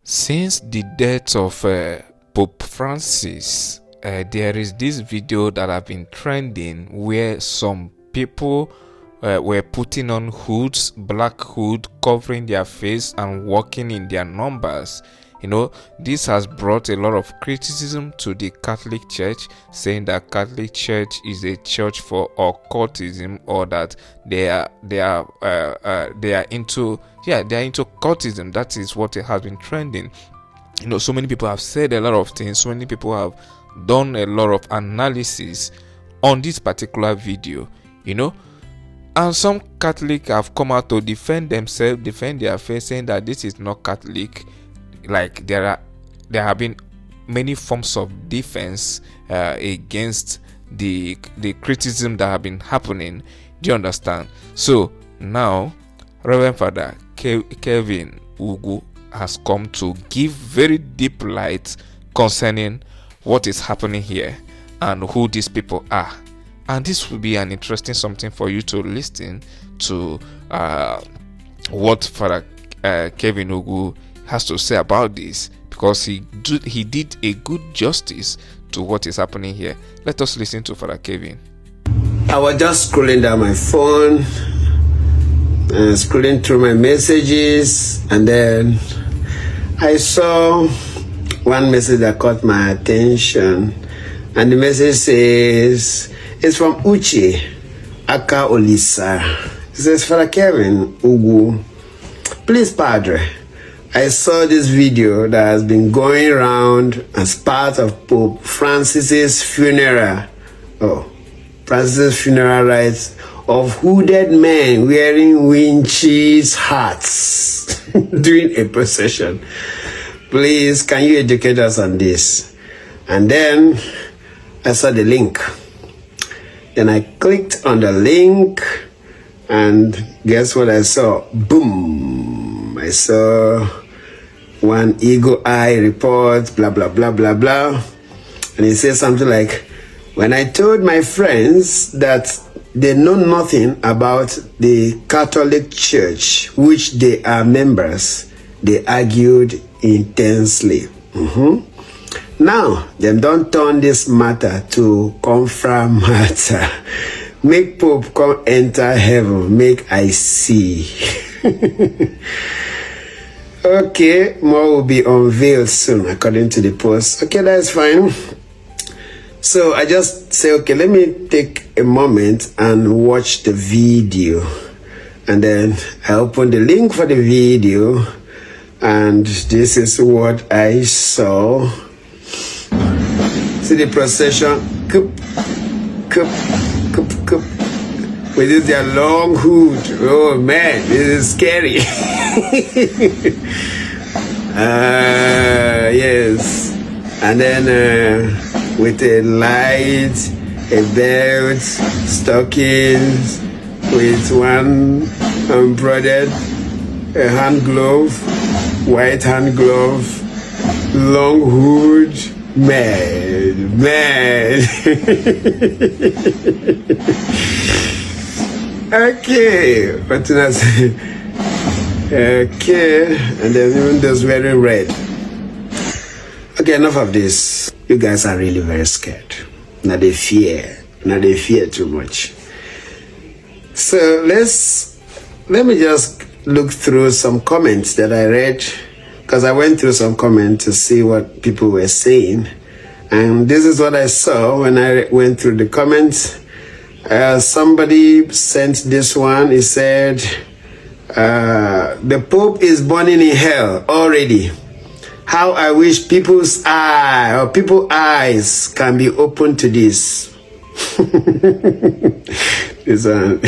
Since the death of Pope Francis, there is this video that have been trending where some people were putting on hoods, black hood, covering their face and walking in their numbers. This has brought a lot of criticism to the Catholic Church, saying that Catholic Church is a church for occultism, or that they are into cultism. That is what it has been trending. So many people have said a lot of things. So many people have done a lot of analysis on this particular video. And some Catholic have come out to defend themselves, defend their faith, saying that this is not Catholic. Like there have been many forms of defense against the criticism that have been happening. Do you understand? So now Reverend Father Kelvin has come to give very deep light concerning what is happening here and who these people are. And this will be an interesting something for you to listen to what Father Kelvin Ugu has to say about this, because he did a good justice to what is happening here. Let us listen to Father Kelvin. I was just scrolling down my phone, scrolling through my messages, and then I saw one message that caught my attention, and the message says, it's from Uche Aka Olisa. It says, Father Kelvin Ugu, please, Padre, I saw this video that has been going around as part of Pope Francis's funeral. Francis's funeral rites of hooded men wearing winches hats during a procession. Please, can you educate us on this? And then I saw the link. Then I clicked on the link, and guess what I saw? Boom! I saw one eagle eye report, blah, blah, blah, blah, blah. And it says something like, when I told my friends that they know nothing about the Catholic Church, which they are members, they argued intensely. Now, them don't turn this matter to confirm matter. Make Pope come enter heaven, make I see. Okay, more will be unveiled soon, according to the post. Okay, that's fine. So I just say, okay, let me take a moment and watch the video. And then I open the link for the video, and this is what I saw. See the procession, with this their long hood. Oh man, this is scary. Yes. And then with a light, a belt, stockings, with one embroidered hand glove, white hand glove, long hood. Man. Okay, what did I say? Okay, and then even those wearing red. Okay, enough of this. You guys are really very scared. Now they fear too much. So let me just look through some comments that I read, because I went through some comments to see what people were saying. And this is what I saw when I went through the comments. Somebody sent this one. He said, the Pope is burning in hell already. How I wish people's eyes can be open to this. This one.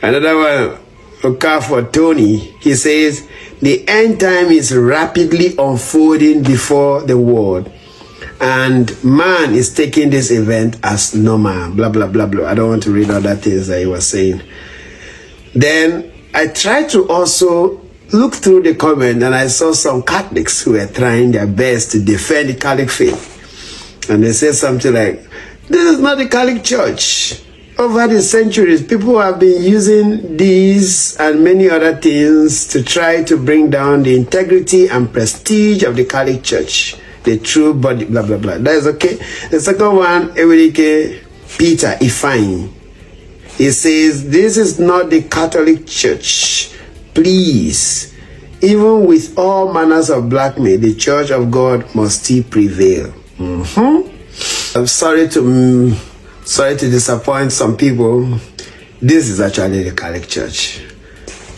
Another one, okay, for Tony. He says, the end time is rapidly unfolding before the world, and man is taking this event as normal. Blah, blah, blah, blah. I don't want to read all that things that he was saying. Then I tried to also look through the comment, and I saw some Catholics who were trying their best to defend the Catholic faith. And they said something like, this is not the Catholic Church. Over the centuries, people have been using these and many other things to try to bring down the integrity and prestige of the Catholic Church, the true body, blah, blah, blah. That is okay. The second one, Ewerike Peter Ifeanyi. He says, this is not the Catholic Church. Please, even with all manners of blackmail, the Church of God must still prevail. I'm sorry to disappoint some people. This is actually the Catholic Church.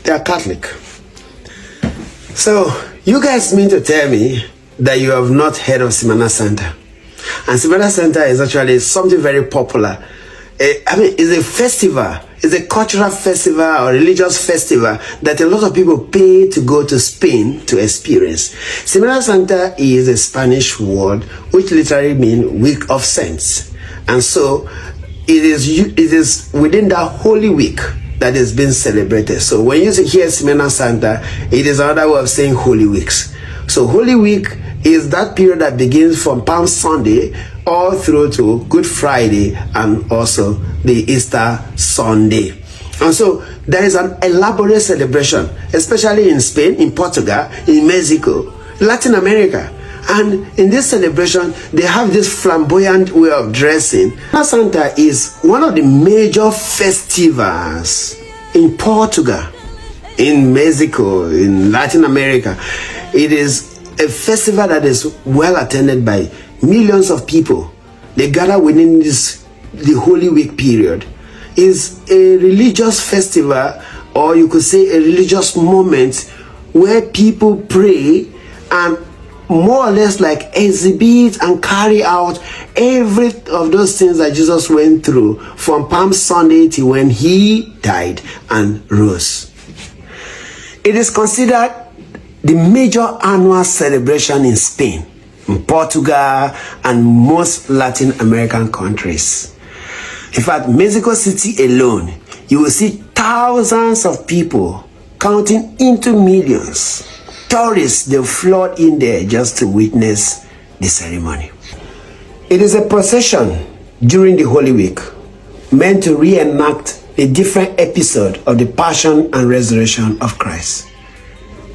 They are Catholic. So, you guys mean to tell me that you have not heard of Semana Santa? And Semana Santa is actually something very popular. It's a festival. It's a cultural festival or religious festival that a lot of people pay to go to Spain to experience. Semana Santa is a Spanish word which literally means week of saints. And so it is within that Holy Week that is being celebrated. So when you hear Semana Santa, it is another way of saying Holy Weeks. So Holy Week is that period that begins from Palm Sunday all through to Good Friday and also the Easter Sunday. And so there is an elaborate celebration, especially in Spain, in Portugal, in Mexico, Latin America. And in this celebration, they have this flamboyant way of dressing. Semana Santa is one of the major festivals in Portugal, in Mexico, in Latin America. It is a festival that is well attended by millions of people. They gather within the Holy Week period. It's a religious festival, or you could say a religious moment where people pray and more or less like exhibit and carry out every of those things that Jesus went through from Palm Sunday to when he died and rose. It is considered the major annual celebration in Spain, in Portugal, and most Latin American countries. In fact, Mexico City alone, you will see thousands of people counting into millions. Tourists, they flood in there just to witness the ceremony. It is a procession during the Holy Week meant to reenact a different episode of the Passion and Resurrection of Christ.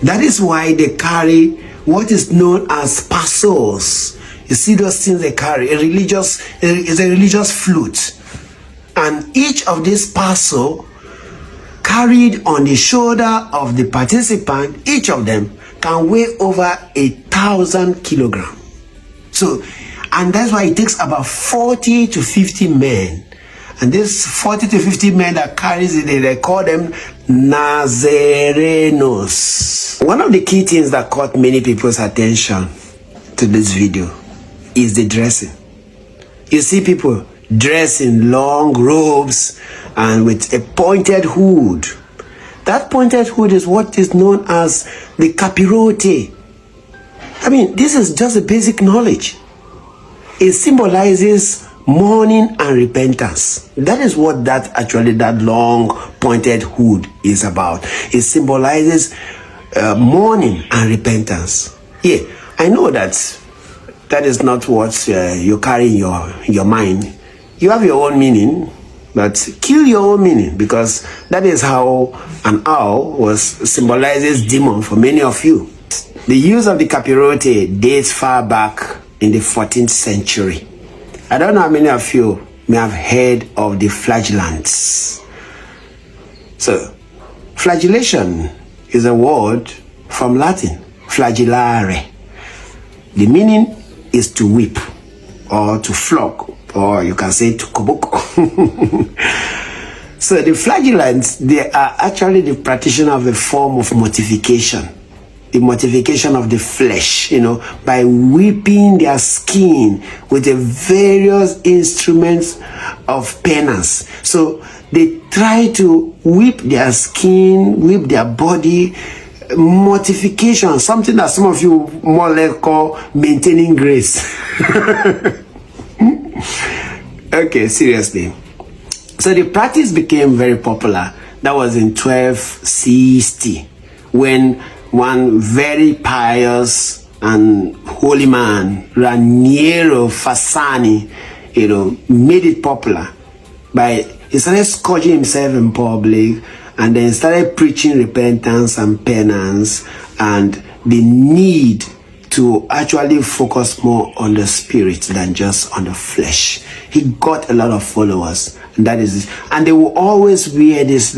That is why they carry what is known as passos. You see those things they carry, is a religious flute. And each of these passo carried on the shoulder of the participant, each of them can weigh over 1,000 kilograms. So, and that's why it takes about 40 to 50 men. And this 40 to 50 men that carries it, they call them Nazarenos. One of the key things that caught many people's attention to this video is the dressing. You see people dressed in long robes and with a pointed hood. That pointed hood is what is known as the capirote. I mean, this is just a basic knowledge. It symbolizes mourning and repentance. That is what that long pointed hood is about. It symbolizes mourning and repentance. Yeah, I know that is not what you carry in your mind. You have your own meaning, but kill your own meaning, because that is how an owl symbolizes demon for many of you. The use of the capirote dates far back in the 14th century. I don't know how many of you may have heard of the flagellants. So, flagellation is a word from Latin, flagellare. The meaning is to whip, or to flog, or you can say to koboko. So the flagellants, they are actually the practitioner of a form of mortification. The mortification of the flesh, by whipping their skin with the various instruments of penance. So they try to whip their skin, whip their body. Mortification, something that some of you more or less call maintaining grace. Okay, seriously. So the practice became very popular. That was in 1260, when one very pious and holy man, Raniero Fasani, made it popular by He started scourging himself in public, and then started preaching repentance and penance and the need to actually focus more on the spirit than just on the flesh. He got a lot of followers, and that is it. And they will always wear this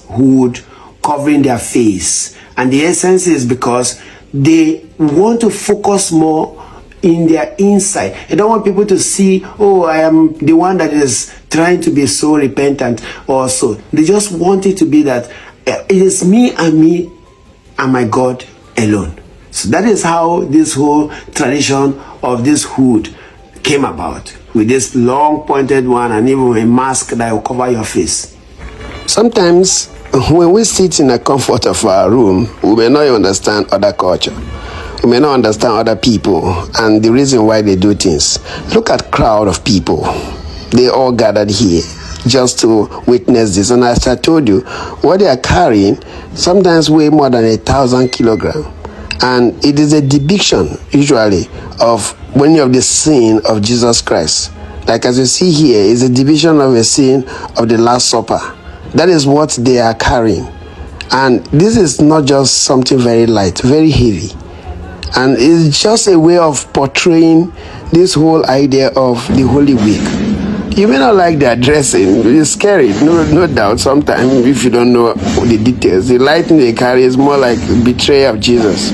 hood covering their face. And the essence is because they want to focus more in their inside. They don't want people to see, oh, I am the one that is trying to be so repentant also. They just want it to be that it is me and my God alone. So that is how this whole tradition of this hood came about, with this long pointed one and even a mask that will cover your face. Sometimes when we sit in the comfort of our room, we may not understand other culture. We may not understand other people and the reason why they do things. Look at crowd of people. They all gathered here just to witness this. And as I told you, what they are carrying sometimes weigh more than 1,000 kilograms. And it is a depiction, usually, of many of the sin of Jesus Christ. Like as you see here, is a depiction of a sin of the Last Supper. That is what they are carrying. And this is not just something very light, very heavy. And it's just a way of portraying this whole idea of the Holy Week. You may not like their dressing. It's scary, no doubt. Sometimes, if you don't know the details, the lighting they carry is more like betrayal of Jesus.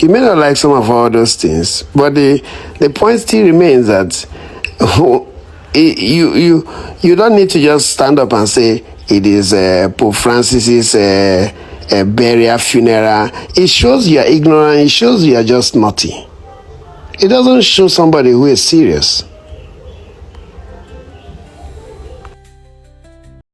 You may not like some of all those things, but the point still remains that you don't need to just stand up and say it is Pope Francis's burial funeral. It shows you are ignorant. It shows you are just naughty. It doesn't show somebody who is serious.